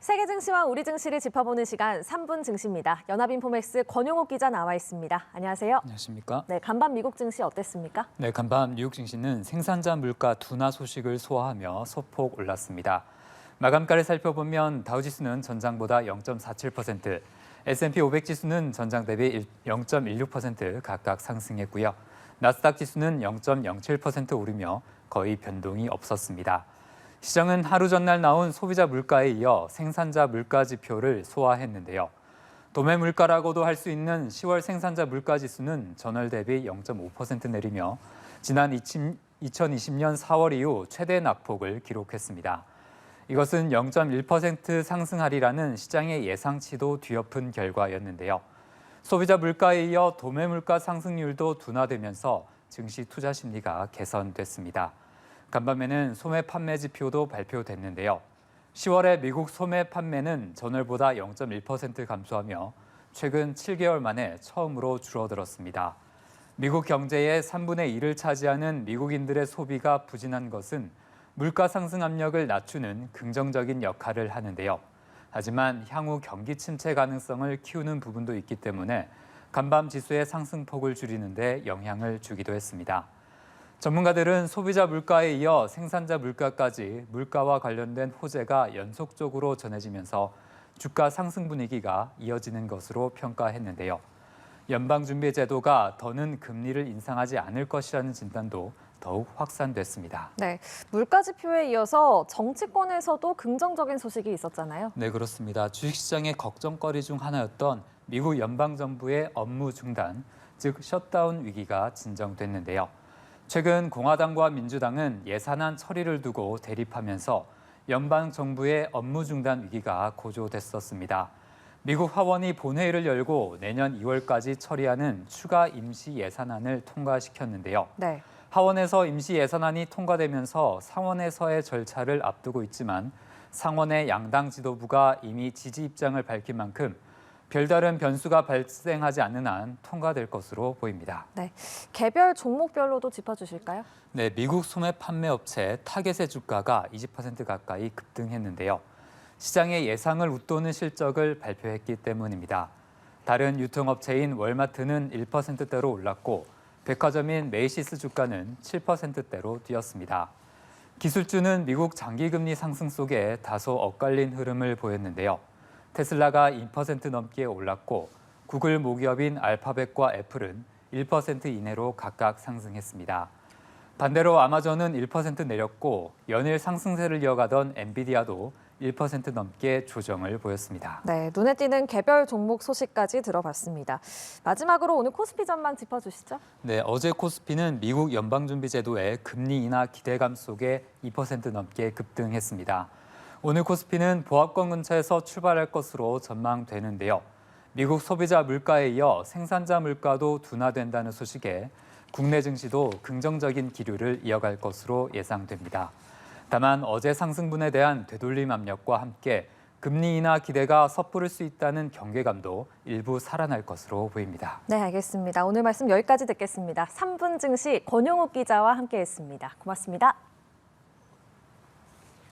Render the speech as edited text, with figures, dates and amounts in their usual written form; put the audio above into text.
세계 증시와 우리 증시를 짚어보는 시간 3분 증시입니다. 연합인포맥스 권용욱 기자 나와 있습니다. 안녕하세요. 안녕하십니까? 네, 간밤 미국 증시 어땠습니까? 네, 간밤 뉴욕 증시는 생산자 물가 둔화 소식을 소화하며 소폭 올랐습니다. 마감가를 살펴보면 다우지수는 전장보다 0.47%, S&P 500 지수는 전장 대비 0.16% 각각 상승했고요. 나스닥 지수는 0.07% 오르며 거의 변동이 없었습니다. 시장은 하루 전날 나온 소비자 물가에 이어 생산자 물가 지표를 소화했는데요. 도매 물가라고도 할 수 있는 10월 생산자 물가 지수는 전월 대비 0.5% 내리며 지난 2020년 4월 이후 최대 낙폭을 기록했습니다. 이것은 0.1% 상승하리라는 시장의 예상치도 뒤엎은 결과였는데요. 소비자 물가에 이어 도매 물가 상승률도 둔화되면서 증시 투자 심리가 개선됐습니다. 간밤에는 소매 판매 지표도 발표됐는데요. 10월의 미국 소매 판매는 전월보다 0.1% 감소하며 최근 7개월 만에 처음으로 줄어들었습니다. 미국 경제의 3분의 1을 차지하는 미국인들의 소비가 부진한 것은 물가 상승 압력을 낮추는 긍정적인 역할을 하는데요. 하지만 향후 경기 침체 가능성을 키우는 부분도 있기 때문에 간밤 지수의 상승폭을 줄이는 데 영향을 주기도 했습니다. 전문가들은 소비자 물가에 이어 생산자 물가까지 물가와 관련된 호재가 연속적으로 전해지면서 주가 상승 분위기가 이어지는 것으로 평가했는데요. 연방준비제도가 더는 금리를 인상하지 않을 것이라는 진단도 더욱 확산됐습니다. 네, 물가 지표에 이어서 정치권에서도 긍정적인 소식이 있었잖아요. 네, 그렇습니다. 주식시장의 걱정거리 중 하나였던 미국 연방정부의 업무 중단, 즉 셧다운 위기가 진정됐는데요. 최근 공화당과 민주당은 예산안 처리를 두고 대립하면서 연방정부의 업무 중단 위기가 고조됐었습니다. 미국 하원이 본회의를 열고 내년 2월까지 처리하는 추가 임시 예산안을 통과시켰는데요. 네. 하원에서 임시 예산안이 통과되면서 상원에서의 절차를 앞두고 있지만 상원의 양당 지도부가 이미 지지 입장을 밝힌 만큼 별다른 변수가 발생하지 않는 한 통과될 것으로 보입니다. 네, 개별 종목별로도 짚어주실까요? 네, 미국 소매 판매 업체 타겟의 주가가 20% 가까이 급등했는데요. 시장의 예상을 웃도는 실적을 발표했기 때문입니다. 다른 유통업체인 월마트는 1%대로 올랐고 백화점인 메이시스 주가는 7%대로 뛰었습니다. 기술주는 미국 장기금리 상승 속에 다소 엇갈린 흐름을 보였는데요. 테슬라가 2% 넘게 올랐고 구글 모기업인 알파벳과 애플은 1% 이내로 각각 상승했습니다. 반대로 아마존은 1% 내렸고 연일 상승세를 이어가던 엔비디아도 1% 넘게 조정을 보였습니다. 네, 눈에 띄는 개별 종목 소식까지 들어봤습니다. 마지막으로 오늘 코스피 전망 짚어주시죠. 네, 어제 코스피는 미국 연방준비제도의 금리 인하 기대감 속에 2% 넘게 급등했습니다. 오늘 코스피는 보합권 근처에서 출발할 것으로 전망되는데요. 미국 소비자 물가에 이어 생산자 물가도 둔화된다는 소식에 국내 증시도 긍정적인 기류를 이어갈 것으로 예상됩니다. 다만 어제 상승분에 대한 되돌림 압력과 함께 금리 인하 기대가 섣부를 수 있다는 경계감도 일부 살아날 것으로 보입니다. 네, 알겠습니다. 오늘 말씀 여기까지 듣겠습니다. 3분 증시 권용욱 기자와 함께했습니다. 고맙습니다.